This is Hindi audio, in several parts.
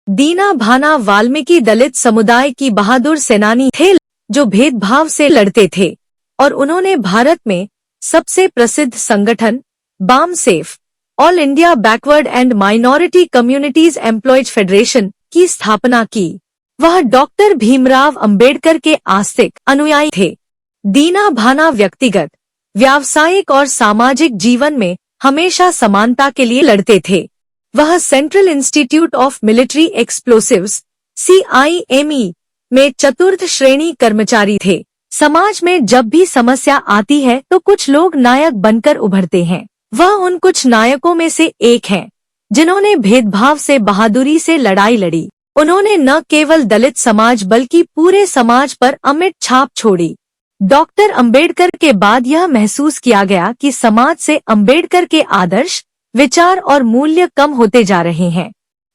दीना भाना वाल्मीकि दलित समुदाय की बहादुर सेनानी थे जो भेदभाव से लड़ते थे और उन्होंने भारत में सबसे प्रसिद्ध संगठन BAMCEF all India backward and minority communities employees federation की स्थापना की। वह डॉक्टर भीमराव अंबेडकर के आस्तिक अनुयायी थे। दीना भाना व्यक्तिगत, व्यावसायिक और सामाजिक जीवन में हमेशा समानता के लिए लड़ते थे। वह central institute of military explosives CIME में चतुर्थ श्रेणी कर्मचारी थे। समाज में जब भी समस्या आती है तो कुछ लोग नायक बनकर उभरते हैं। वह उन कुछ नायकों में से एक हैं जिन्होंने भेदभाव से बहादुरी से लड़ाई लड़ी। उन्होंने न केवल दलित समाज बल्कि पूरे समाज पर अमिट छाप छोड़ी। डॉक्टर अंबेडकर के बाद यह महसूस किया गया कि समाज से अंबेडकर के आदर्श, विचार और मूल्य कम होते जा रहे हैं।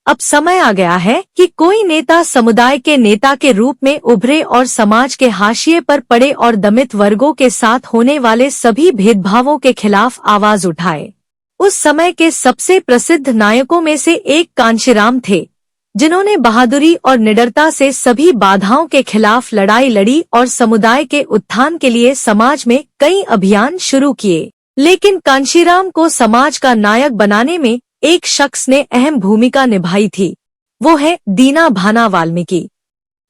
अब समय आ गया है कि कोई नेता समुदाय के नेता के रूप में उभरे और समाज के हाशिए पर पड़े और दमित वर्गों के साथ होने वाले सभी भेदभावों के खिलाफ आवाज उठाए। उस समय के सबसे प्रसिद्ध नायकों में से एक कांशीराम थे, जिन्होंने बहादुरी और निडरता से सभी बाधाओं के खिलाफ लड़ाई लड़ी और समुदाय के उत्थान के लिए समाज में कई अभियान शुरू किए। लेकिन कांशीराम को समाज का नायक बनाने में एक शख्स ने अहम भूमिका निभाई थी। वो है दीना भाना वाल्मीकि।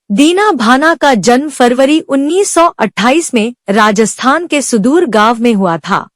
दीना भाना का जन्म फरवरी 1928 में राजस्थान के सुदूर गांव में हुआ था।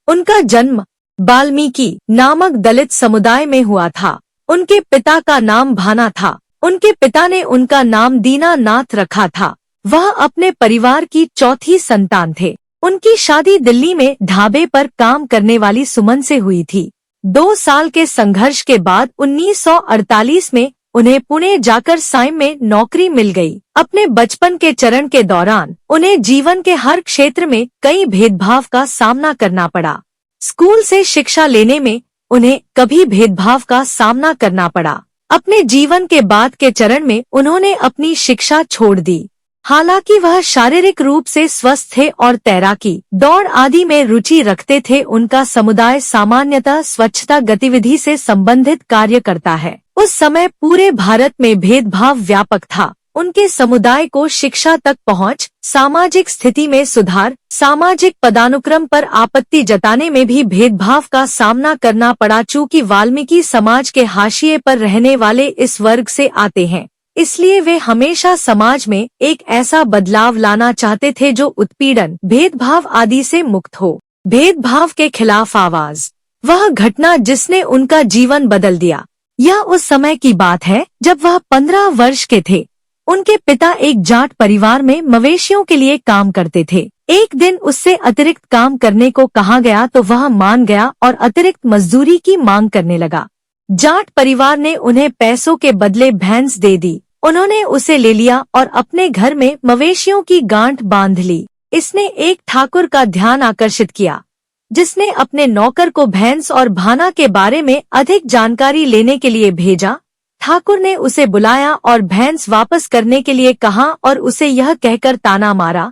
उनका जन्म वाल्मीकि नामक दलित समुदाय में हुआ था। उनके पिता का नाम भाना था। उनके पिता ने उनका नाम दीनानाथ रखा था। वह अपने परिवार की चौथी संतान थे। उनकी शादी दिल्ली में ढाबे पर काम करने वाली सुमन से हुई थी। 2 साल के संघर्ष के बाद 1948 में उन्हें पुणे जाकर साइम में नौकरी मिल गई। अपने बचपन के चरण के दौरान उन्हें जीवन के हर क्षेत्र में कई भेदभाव का सामना करना पड़ा। स्कूल से शिक्षा लेने में उन्हें कभी भेदभाव का सामना करना पड़ा। अपने जीवन के बाद के चरण में उन्होंने अपनी शिक्षा छोड़ दी। हालांकि वह शारीरिक रूप से स्वस्थ थे और तैराकी, दौड़ आदि में रुचि रखते थे। उनका समुदाय सामान्यतः स्वच्छता गतिविधि से संबंधित कार्य करता है। उस समय पूरे भारत में भेदभाव व्यापक था। उनके समुदाय को शिक्षा तक पहुंच, सामाजिक स्थिति में सुधार, सामाजिक पदानुक्रम पर आपत्ति जताने में भी भेदभाव का सामना करना पड़ा। चूंकि वाल्मीकि समाज के हाशिए पर रहने वाले इस वर्ग से आते हैं, इसलिए वे हमेशा समाज में एक ऐसा बदलाव लाना चाहते थे जो उत्पीड़न, भेदभाव आदि से मुक्त हो। भेदभाव के खिलाफ आवाज, वह घटना जिसने उनका जीवन बदल दिया। यह उस समय की बात है जब वह 15 वर्ष के थे। उनके पिता एक जाट परिवार में मवेशियों के लिए काम करते थे। एक दिन उससे अतिरिक्त काम करने को कहा गया तो वह मान गया और अतिरिक्त मजदूरी की मांग करने लगा। जाट परिवार ने उन्हें पैसों के बदले भैंस दे दी। उन्होंने उसे ले लिया और अपने घर में मवेशियों की गांठ बांध ली। इसने एक ठाकुर का ध्यान आकर्षित किया, जिसने अपने नौकर को भैंस और भाना के बारे में अधिक जानकारी लेने के लिए भेजा। ठाकुर ने उसे बुलाया और भैंस वापस करने के लिए कहा और उसे यह कहकर ताना मारा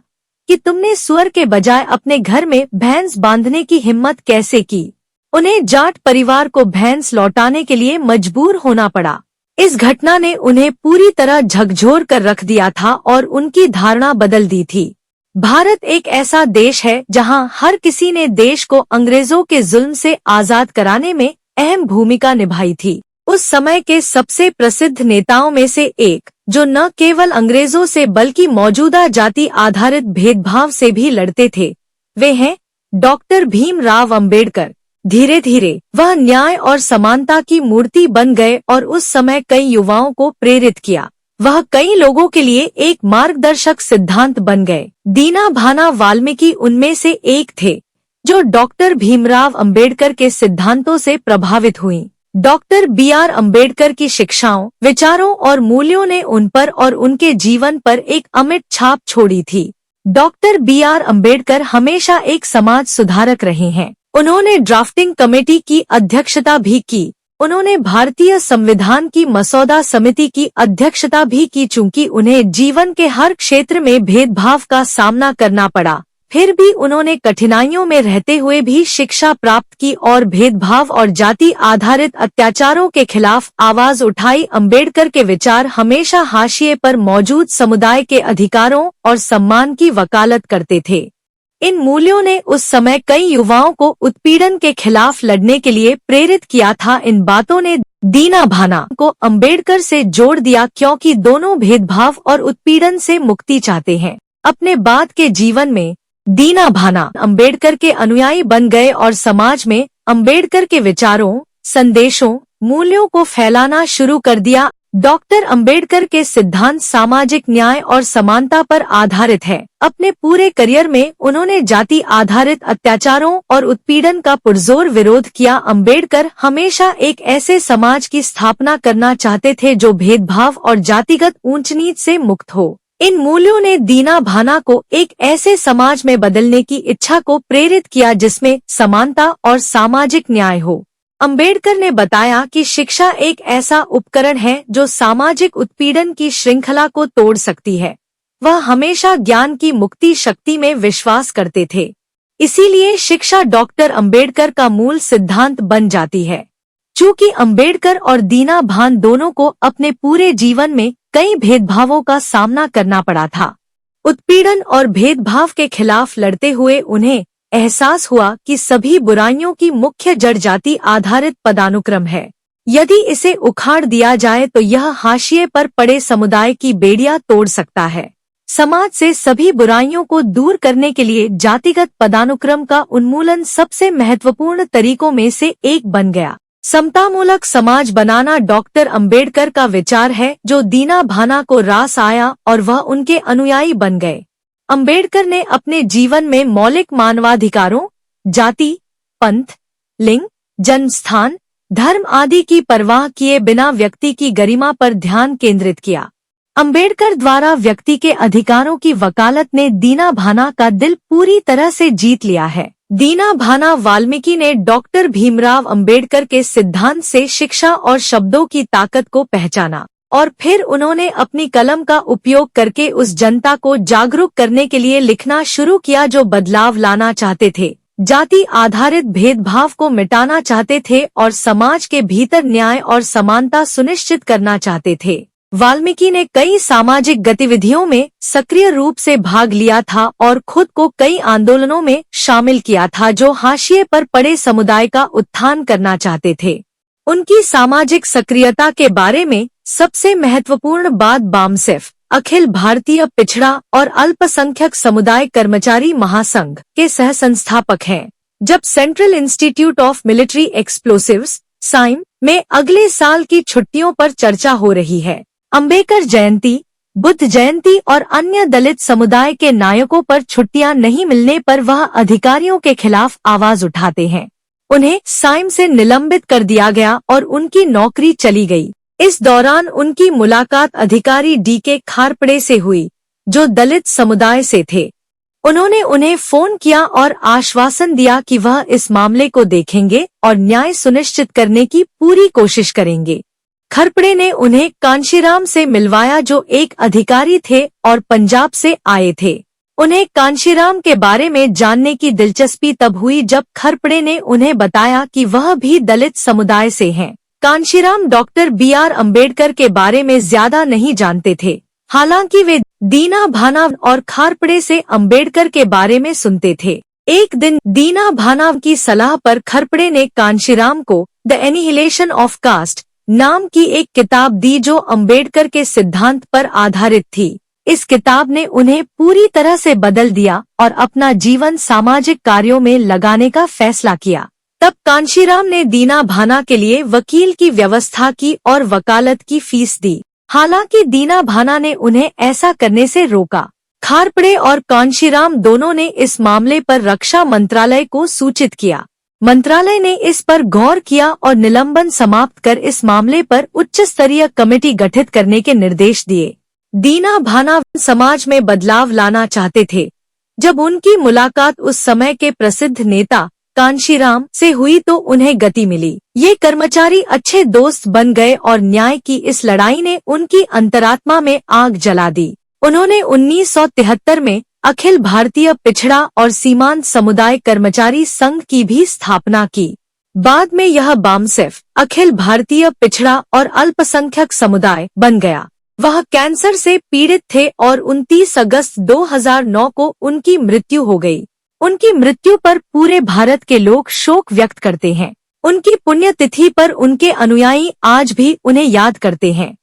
कि तुमने सुअर के बजाय अपने घर में भैंस बांधने की हिम्मत कैसे की। उन्हें जाट परिवार को भैंस लौटाने के लिए मजबूर होना पड़ा। इस घटना ने उन्हें पूरी तरह झकझोर कर रख दिया था और उनकी धारणा बदल दी थी। भारत एक ऐसा देश है जहां हर किसी ने देश को अंग्रेजों के जुल्म से आजाद कराने में अहम भूमिका निभाई थी। उस समय के सबसे प्रसिद्ध नेताओं में से एक, जो न केवल अंग्रेजों से बल्कि मौजूदा जाति आधारित भेदभाव से भी लड़ते थे, वे हैं डॉक्टर भीमराव अंबेडकर। धीरे धीरे वह न्याय और समानता की मूर्ति बन गए और उस समय कई युवाओं को प्रेरित किया। वह कई लोगों के लिए एक मार्गदर्शक सिद्धांत बन गए। दीना भाना वाल्मीकि उनमें से एक थे जो डॉक्टर भीमराव अंबेडकर के सिद्धांतों से प्रभावित हुई। डॉक्टर BR अंबेडकर की शिक्षाओं, विचारों और मूल्यों ने उन पर और उनके जीवन पर एक अमिट छाप छोड़ी थी। डॉक्टर BR अंबेडकर हमेशा एक समाज सुधारक रहे हैं। उन्होंने ड्राफ्टिंग कमेटी की अध्यक्षता भी की। उन्होंने भारतीय संविधान की मसौदा समिति की अध्यक्षता भी की। चूंकि उन्हें जीवन के हर क्षेत्र में भेदभाव का सामना करना पड़ा, फिर भी उन्होंने कठिनाइयों में रहते हुए भी शिक्षा प्राप्त की और भेदभाव और जाति आधारित अत्याचारों के खिलाफ आवाज उठाई। अंबेडकर के विचार हमेशा हाशिए पर मौजूद समुदाय के अधिकारों और सम्मान की वकालत करते थे। इन मूल्यों ने उस समय कई युवाओं को उत्पीड़न के खिलाफ लड़ने के लिए प्रेरित किया था। इन बातों ने दीना भाना को अंबेडकर से जोड़ दिया, क्योंकि दोनों भेदभाव और उत्पीड़न से मुक्ति चाहते हैं। अपने बाद के जीवन में दीना भाना अंबेडकर के अनुयायी बन गए और समाज में अंबेडकर के विचारों, संदेशों, मूल्यों को फैलाना शुरू कर दिया। डॉक्टर अंबेडकर के सिद्धांत सामाजिक न्याय और समानता पर आधारित है। अपने पूरे करियर में उन्होंने जाति आधारित अत्याचारों और उत्पीड़न का पुरजोर विरोध किया। अंबेडकर हमेशा एक ऐसे समाज की स्थापना करना चाहते थे जो भेदभाव और जातिगत ऊंच नीच से मुक्त हो। इन मूल्यों ने दीना भाना को एक ऐसे समाज में बदलने की इच्छा को प्रेरित किया जिसमें समानता और सामाजिक न्याय हो। अंबेडकर ने बताया कि शिक्षा एक ऐसा उपकरण है जो सामाजिक उत्पीड़न की श्रृंखला को तोड़ सकती है। वह हमेशा ज्ञान की मुक्ति शक्ति में विश्वास करते थे, इसीलिए शिक्षा डॉक्टर अंबेडकर का मूल सिद्धांत बन जाती है। चूँकि अंबेडकर और दीना भान दोनों को अपने पूरे जीवन में कई भेदभावों का सामना करना पड़ा था। उत्पीड़न और भेदभाव के खिलाफ लड़ते हुए उन्हें एहसास हुआ कि सभी बुराइयों की मुख्य जड़ जाति आधारित पदानुक्रम है। यदि इसे उखाड़ दिया जाए तो यह हाशिए पर पड़े समुदाय की बेड़ियां तोड़ सकता है। समाज से सभी बुराइयों को दूर करने के लिए जातिगत पदानुक्रम का उन्मूलन सबसे महत्वपूर्ण तरीकों में से एक बन गया। समतामूलक समाज बनाना डॉक्टर अंबेडकर का विचार है जो दीना भाना को रास आया और वह उनके अनुयायी बन गए। अंबेडकर ने अपने जीवन में मौलिक मानवाधिकारों, जाति, पंथ, लिंग, जन्म स्थान, धर्म आदि की परवाह किए बिना व्यक्ति की गरिमा पर ध्यान केंद्रित किया। अंबेडकर द्वारा व्यक्ति के अधिकारों की वकालत ने दीना भाना का दिल पूरी तरह से जीत लिया है। दीना भाना वाल्मीकि ने डॉक्टर भीमराव अंबेडकर के सिद्धांत से शिक्षा और शब्दों की ताकत को पहचाना और फिर उन्होंने अपनी कलम का उपयोग करके उस जनता को जागरूक करने के लिए लिखना शुरू किया जो बदलाव लाना चाहते थे, जाति आधारित भेदभाव को मिटाना चाहते थे और समाज के भीतर न्याय और समानता सुनिश्चित करना चाहते थे। वाल्मीकि ने कई सामाजिक गतिविधियों में सक्रिय रूप से भाग लिया था और खुद को कई आंदोलनों में शामिल किया था जो हाशिए पर पड़े समुदाय का उत्थान करना चाहते थे। उनकी सामाजिक सक्रियता के बारे में सबसे महत्वपूर्ण बात बामसेफ, अखिल भारतीय पिछड़ा और अल्पसंख्यक समुदाय कर्मचारी महासंघ के सह संस्थापक हैं। जब central institute of military explosives साइम में अगले साल की छुट्टियों पर चर्चा हो रही है, अंबेडकर जयंती, बुद्ध जयंती और अन्य दलित समुदाय के नायकों पर छुट्टियां नहीं मिलने पर वह अधिकारियों के खिलाफ आवाज उठाते हैं। उन्हें साइम से निलंबित कर दिया गया और उनकी नौकरी चली गई। इस दौरान उनकी मुलाकात अधिकारी डीके खारपड़े से हुई, जो दलित समुदाय से थे। उन्होंने उन्हें फोन किया और आश्वासन दिया कि वह इस मामले को देखेंगे और न्याय सुनिश्चित करने की पूरी कोशिश करेंगे। खरपड़े ने उन्हें कांशीराम से मिलवाया जो एक अधिकारी थे और पंजाब से आए थे। उन्हें कांशीराम के बारे में जानने की दिलचस्पी तब हुई जब खरपड़े ने उन्हें बताया कि वह भी दलित समुदाय से हैं। कांशीराम डॉक्टर BR अंबेडकर के बारे में ज्यादा नहीं जानते थे, हालांकि वे दीना भाना और खारपड़े से अंबेडकर के बारे में सुनते थे। एक दिन दीना भाना की सलाह पर खरपड़े ने कांशीराम को द एनिहिलेशन ऑफ कास्ट नाम की एक किताब दी जो अंबेडकर के सिद्धांत पर आधारित थी। इस किताब ने उन्हें पूरी तरह से बदल दिया और अपना जीवन सामाजिक कार्यों में लगाने का फैसला किया। तब कांशीराम ने दीना भाना के लिए वकील की व्यवस्था की और वकालत की फीस दी। हालांकि दीना भाना ने उन्हें ऐसा करने से रोका। खारपड़े और कांशीराम दोनों ने इस मामले पर रक्षा मंत्रालय को सूचित किया। मंत्रालय ने इस पर गौर किया और निलंबन समाप्त कर इस मामले पर उच्च स्तरीय कमेटी गठित करने के निर्देश दिए। दीना भाना समाज में बदलाव लाना चाहते थे। जब उनकी मुलाकात उस समय के प्रसिद्ध नेता कांशीराम से हुई तो उन्हें गति मिली। ये कर्मचारी अच्छे दोस्त बन गए और न्याय की इस लड़ाई ने उनकी अंतरात्मा में आग जला दी। उन्होंने 1973 में अखिल भारतीय पिछड़ा और सीमांत समुदाय कर्मचारी संघ की भी स्थापना की। बाद में यह बामसेफ अखिल भारतीय पिछड़ा और अल्पसंख्यक समुदाय बन गया। वह कैंसर से पीड़ित थे और 29 अगस्त 2009 को उनकी मृत्यु हो गई। उनकी मृत्यु पर पूरे भारत के लोग शोक व्यक्त करते हैं। उनकी पुण्यतिथि पर उनके अनुयायी आज भी उन्हें याद करते हैं।